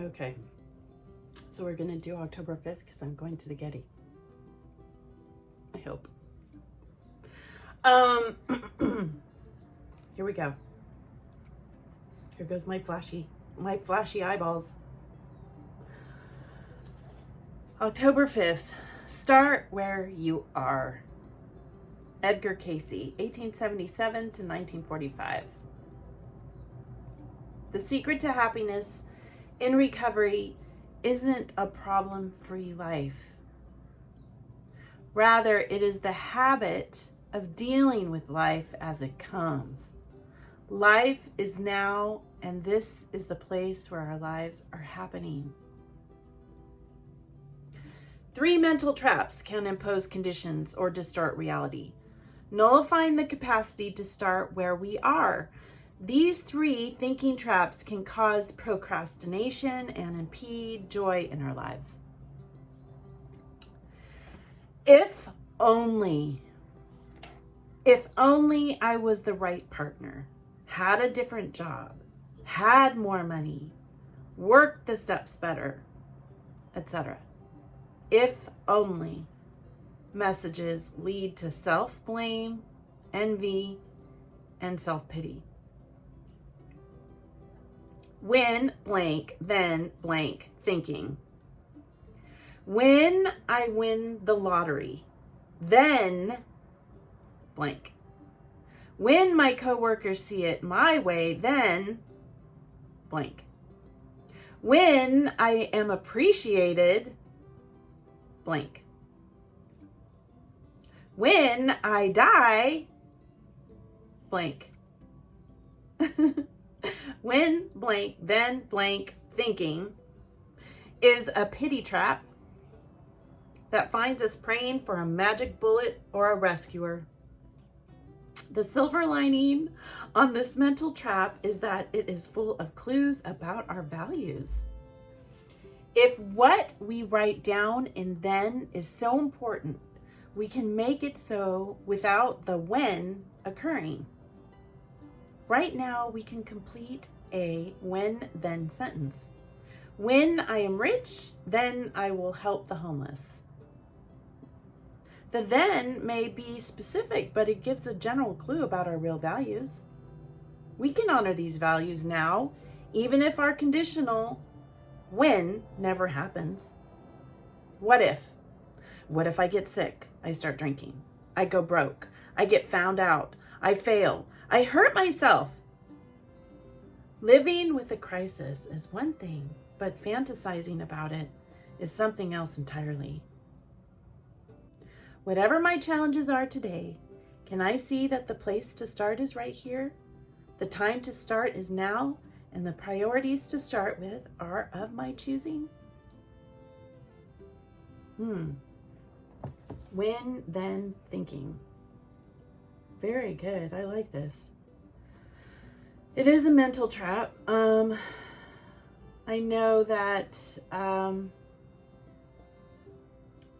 Okay. So we're going to do October 5th because I'm going to the Getty. I hope. Here we go. Here goes my flashy eyeballs. October 5th. Start where you are. Edgar Casey, 1877 to 1945. The secret to happiness in recovery isn't a problem-free life. Rather, it is the habit of dealing with life as it comes. Life is now, and this is the place where our lives are happening. 3 mental traps can impose conditions or distort reality, nullifying the capacity to start where we are. These 3 thinking traps can cause procrastination and impede joy in our lives. If only I was the right partner, had a different job, had more money, worked the steps better, etc. If only messages lead to self-blame, envy, and self-pity. When blank, then blank thinking. When I win the lottery, then blank. When my coworkers see it my way, then blank. When I am appreciated, blank. When I die, blank. When blank, then blank thinking is a pity trap that finds us praying for a magic bullet or a rescuer. The silver lining on this mental trap is that it is full of clues about our values. If what we write in and then is so important, we can make it so without the when occurring. Right now, we can complete a when-then sentence. When I am rich, then I will help the homeless. The then may be specific, but it gives a general clue about our real values. We can honor these values now, even if our conditional when never happens. What if? What if I get sick? I start drinking. I go broke. I get found out. I fail. I hurt myself. Living with a crisis is one thing, but fantasizing about it is something else entirely. Whatever my challenges are today, can I see that the place to start is right here? The time to start is now, and the priorities to start with are of my choosing? When, then, thinking. Very good. I like this. It is a mental trap. I know that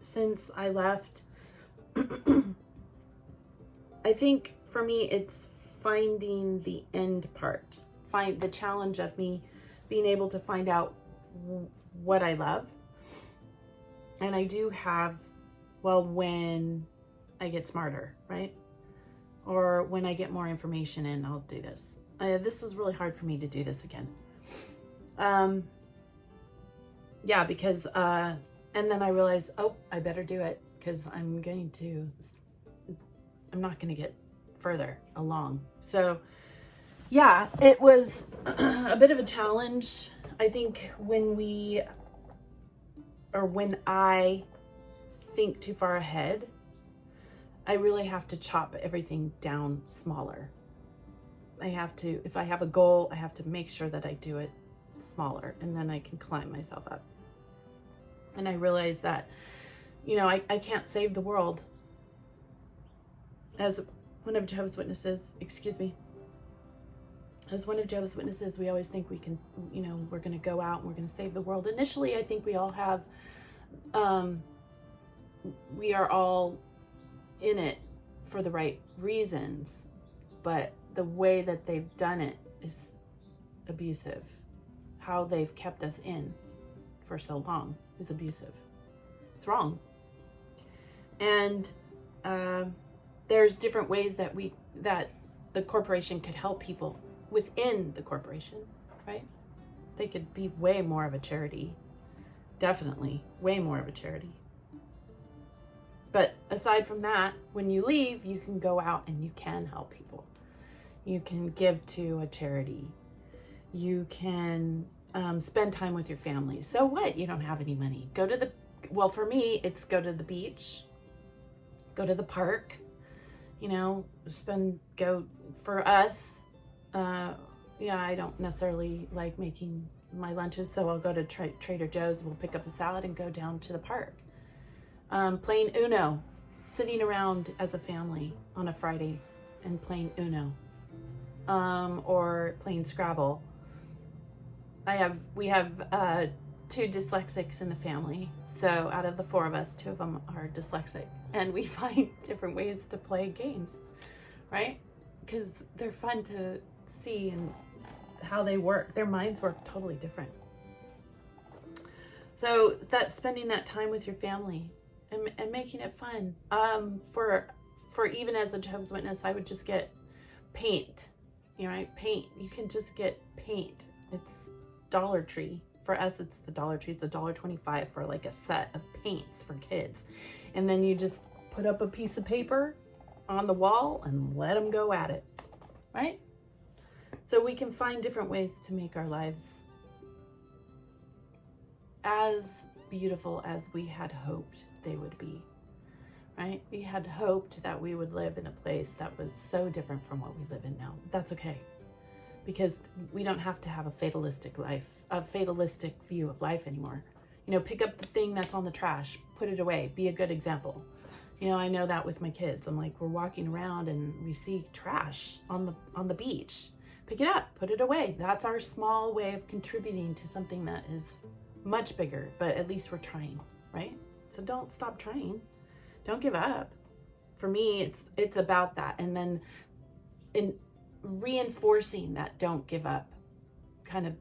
since I left, I think for me it's finding the end part. Find the challenge of me being able to find out what I love. And I do have, when I get smarter, right? Or when I get more information in, I'll do this. This was really hard for me to do this again. Because, and then I realized, I better do it because I'm not going to get further along. So yeah, it was a bit of a challenge. I think when I think too far ahead, I really have to chop everything down smaller. If I have a goal, I have to make sure that I do it smaller, and then I can climb myself up. And I realized that, I can't save the world. As one of Jehovah's Witnesses, we always think we can, we're going to go out and we're going to save the world. Initially, I think we all have, we are all in it for the right reasons, but the way that they've done it is abusive. how they've kept us in for so long is abusive. It's wrong. And there's different ways that the corporation could help people within the corporation, right? They could be way more of a charity. Definitely way more of a charity. But aside from that, when you leave, you can go out and you can help people. You can give to a charity. You can spend time with your family. So what? You don't have any money. Well, for me, it's go to the beach, go to the park, for us. I don't necessarily like making my lunches, so I'll go to Trader Joe's, we'll pick up a salad and go down to the park. Playing Uno, sitting around as a family on a Friday and playing Uno, or playing Scrabble. We have 2 dyslexics in the family, so out of the 4 of us, 2 of them are dyslexic, and we find different ways to play games, right? Because they're fun to see and how they work. Their minds work totally different. So that's spending that time with your family and making it fun. For even as a Jehovah's Witness, I would just get paint. Paint. You can just get paint. It's Dollar Tree. For us, it's the Dollar Tree. It's $1.25 for like a set of paints for kids. And then you just put up a piece of paper on the wall and let them go at it, right? So we can find different ways to make our lives as beautiful as we had hoped they would be, right? We had hoped that we would live in a place that was so different from what we live in now. But that's okay, because we don't have to have a fatalistic view of life anymore. Pick up the thing that's on the trash, put it away, be a good example. I know that with my kids. I'm like, we're walking around and we see trash on the beach. Pick it up, put it away. That's our small way of contributing to something that is much bigger, but at least we're trying, right? So don't stop trying. Don't give up. For me, it's about that. And then in reinforcing that don't give up kind of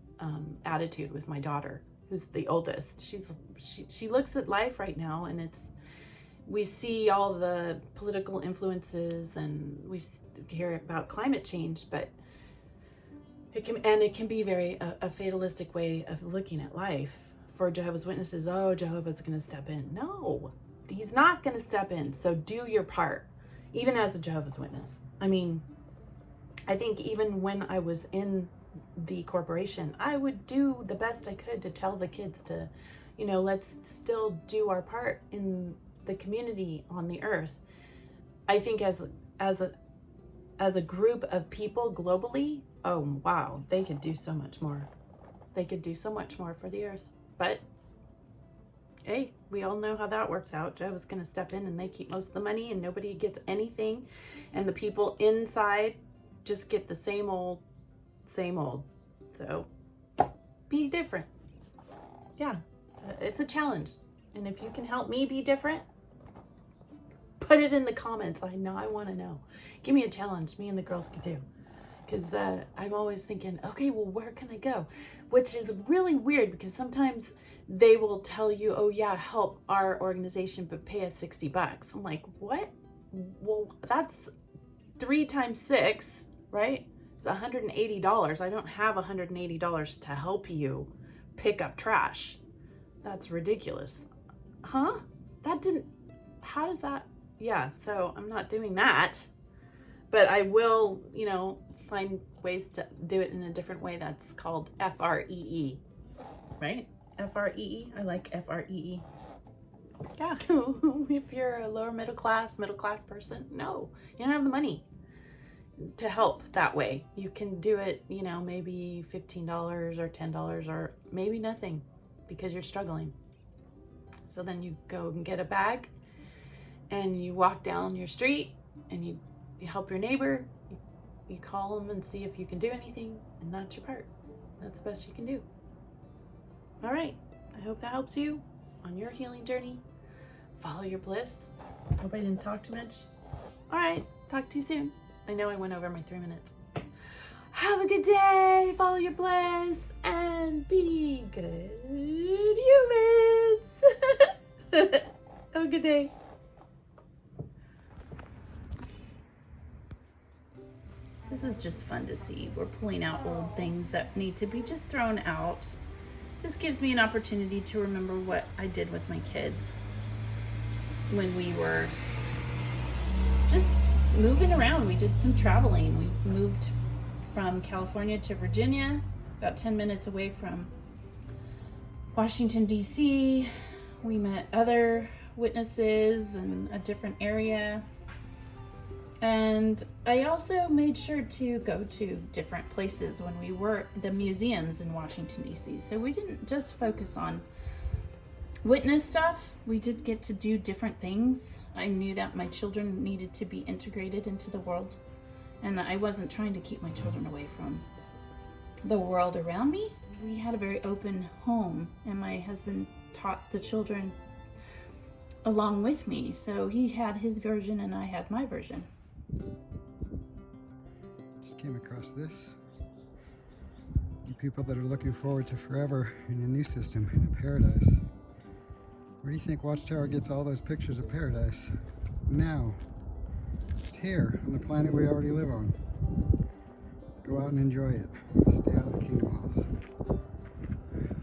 attitude with my daughter, who's the oldest. She looks at life right now, and we see all the political influences, and we hear about climate change, but it can be a fatalistic way of looking at life. For Jehovah's Witnesses, Jehovah's going to step in. No, he's not going to step in. So do your part, even as a Jehovah's Witness. I think even when I was in the corporation, I would do the best I could to tell the kids to, let's still do our part in the community on the earth. I think as a group of people globally, oh wow, they could do so much more. They could do so much more for the earth. But hey, we all know how that works out. Jehovah's going to step in and they keep most of the money and nobody gets anything. And the people inside just get the same old. So be different. Yeah, it's a challenge. And if you can help me be different, put it in the comments. I want to know. Give me a challenge me and the girls could do. Because I'm always thinking, okay, well, where can I go? Which is really weird, because sometimes they will tell you, oh yeah, help our organization, but pay us $60. I'm like, what? Well, that's 3 times 6, right? It's $180. I don't have $180 to help you pick up trash. That's ridiculous. Huh? How does that? Yeah, so I'm not doing that. But I will, find ways to do it in a different way. That's called FREE, right? FREE. I like FREE. Yeah. If you're a lower middle class person, no, you don't have the money to help that way. You can do it, maybe $15 or $10 or maybe nothing because you're struggling. So then you go and get a bag and you walk down your street and you help your neighbor. You call them and see if you can do anything, and that's your part. That's the best you can do. All right. I hope that helps you on your healing journey. Follow your bliss. Hope I didn't talk too much. All right. Talk to you soon. I know I went over my 3 minutes. Have a good day. Follow your bliss and be good humans. Have a good day. This is just fun to see. We're pulling out old things that need to be just thrown out. This gives me an opportunity to remember what I did with my kids when we were just moving around. We did some traveling. We moved from California to Virginia, about 10 minutes away from Washington, D.C. We met other witnesses in a different area. And I also made sure to go to different places when we were at the museums in Washington, D.C. So we didn't just focus on witness stuff. We did get to do different things. I knew that my children needed to be integrated into the world, and I wasn't trying to keep my children away from the world around me. We had a very open home, and my husband taught the children along with me. So he had his version and I had my version. Just came across this. The people that are looking forward to forever in a new system, in a paradise. Where do you think Watchtower gets all those pictures of paradise? Now. It's here, on the planet we already live on. Go out and enjoy it. Stay out of the kingdom halls.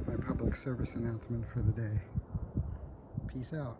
My public service announcement for the day. Peace out.